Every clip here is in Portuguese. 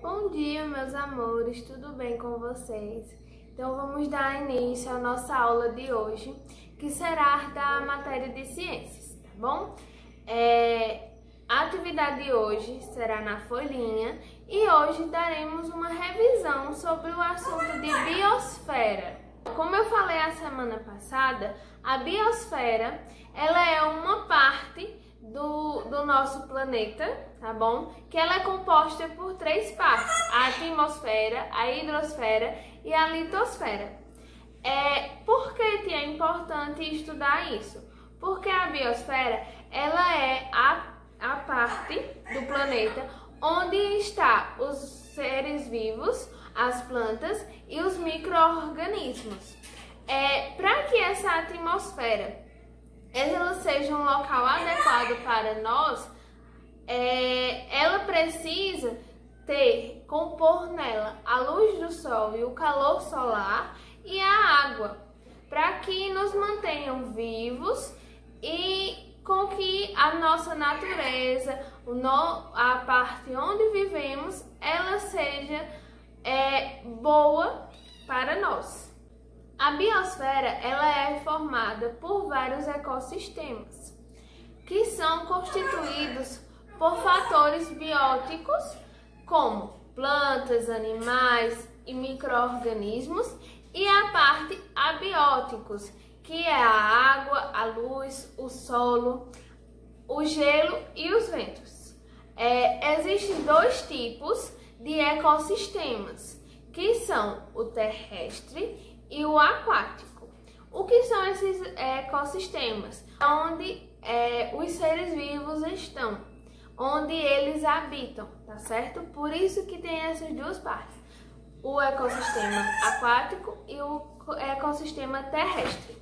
Bom dia, meus amores, tudo bem com vocês? Então vamos dar início à nossa aula de hoje, que será da matéria de ciências, tá bom? A atividade de hoje será na folhinha e hoje daremos uma revisão sobre o assunto de biosfera. Como eu falei a semana passada, a biosfera ela é uma parte do nosso planeta, tá bom? Que ela é composta por três partes: a atmosfera, a hidrosfera e a litosfera. Por que é importante estudar isso? Porque a biosfera ela é a parte do planeta onde está os seres vivos, as plantas e os micro-organismos. Para que essa atmosfera ela seja um local adequado para nós, ela precisa compor nela a luz do sol e o calor solar e a água, para que nos mantenham vivos e com que a nossa natureza, a parte onde vivemos, ela seja boa para nós. A biosfera ela é formada por vários ecossistemas, que são constituídos por fatores bióticos, como plantas, animais e micro-organismos, e a parte abióticos, que é a água, a luz, o solo, o gelo e os ventos. Existem dois tipos de ecossistemas, que são o terrestre e o aquático. O que são esses ecossistemas? Onde os seres vivos estão, onde eles habitam, tá certo? Por isso que tem essas duas partes: o ecossistema aquático e o ecossistema terrestre.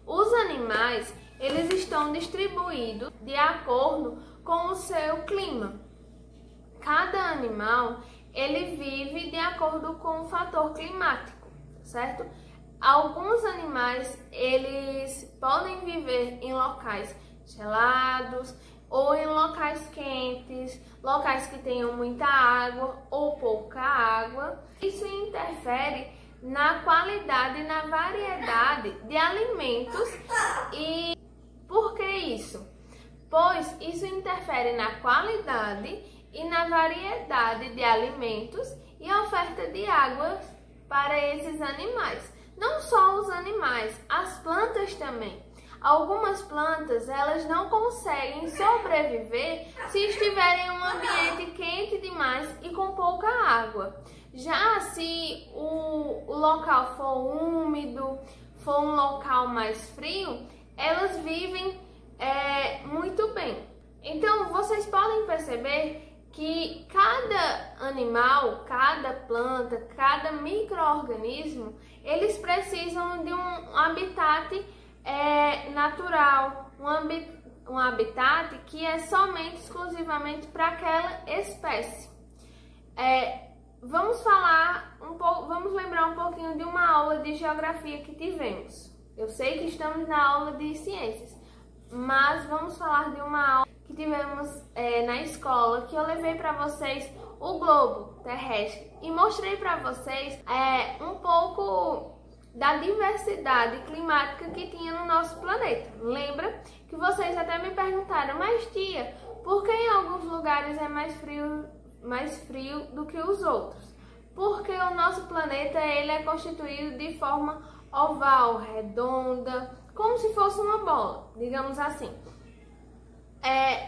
Os animais, eles estão distribuídos de acordo com o seu clima. Cada animal, ele vive de acordo com o fator climático, certo? Alguns animais, eles podem viver em locais gelados ou em locais quentes, locais que tenham muita água ou pouca água. Isso interfere na qualidade e na variedade de alimentos. E por que isso? Pois isso interfere na qualidade e na variedade de alimentos e a oferta de água para esses animais. Não só os animais, as plantas também. Algumas plantas, elas não conseguem sobreviver se estiverem em um ambiente quente demais e com pouca água. Já se o local for úmido, for um local mais frio, elas vivem muito bem. Então, vocês podem perceber que cada animal, cada planta, cada micro-organismo, eles precisam de um habitat natural, um habitat que é somente, exclusivamente para aquela espécie. Vamos lembrar um pouquinho de uma aula de geografia que tivemos. Eu sei que estamos na aula de ciências, mas vamos falar de uma aula que tivemos na escola, que eu levei para vocês o globo terrestre e mostrei para vocês um pouco da diversidade climática que tinha no nosso planeta. Lembra que vocês até me perguntaram: mas tia, por que em alguns lugares é mais frio do que os outros? Porque o nosso planeta ele é constituído de forma oval, redonda, como se fosse uma bola, digamos assim.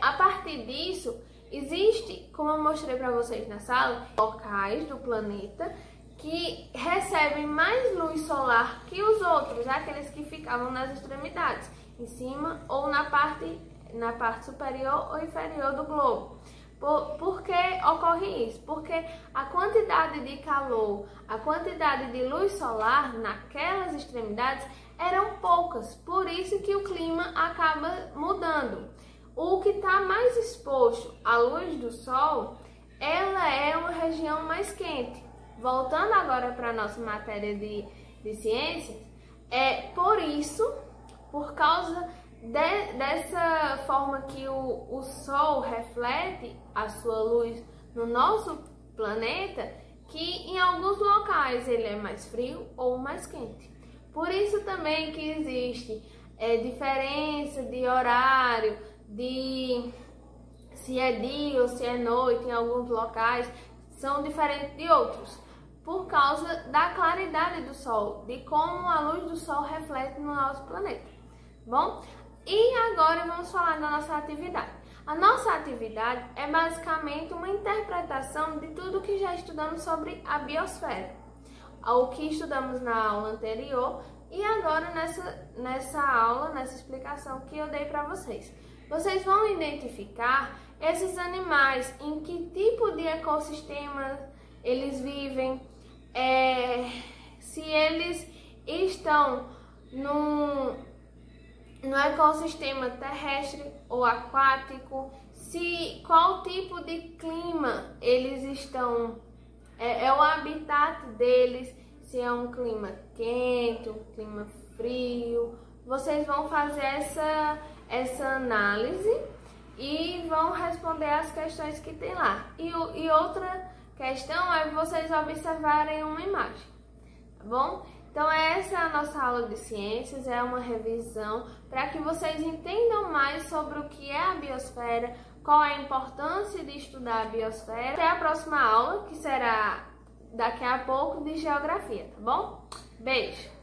A partir disso, existe, como eu mostrei para vocês na sala, locais do planeta que recebem mais luz solar que os outros, aqueles que ficavam nas extremidades, em cima ou na parte superior ou inferior do globo. Por que ocorre isso? Porque a quantidade de calor, a quantidade de luz solar naquelas extremidades eram poucas, por isso que o clima acaba mudando. O que está mais exposto à luz do sol, ela é uma região mais quente. Voltando agora para a nossa matéria de ciências, por isso, por causa dessa forma que o sol reflete a sua luz no nosso planeta que em alguns locais ele é mais frio ou mais quente. Por isso também que existe diferença de horário, de se é dia ou se é noite em alguns locais, são diferentes de outros, por causa da claridade do Sol, de como a luz do Sol reflete no nosso planeta. Bom, e agora vamos falar da nossa atividade. A nossa atividade é basicamente uma interpretação de tudo que já estudamos sobre a biosfera, o que estudamos na aula anterior e agora nessa aula, nessa explicação que eu dei para vocês. Vocês vão identificar esses animais, em que tipo de ecossistema eles vivem, se eles estão no ecossistema terrestre ou aquático, qual tipo de clima eles estão, o habitat deles, se é um clima quente, um clima frio. Vocês vão fazer essa análise e vão responder as questões que tem lá. E outra questão é vocês observarem uma imagem, tá bom? Então essa é a nossa aula de ciências, é uma revisão para que vocês entendam mais sobre o que é a biosfera, qual é a importância de estudar a biosfera. Até a próxima aula, que será daqui a pouco, de geografia, tá bom? Beijo!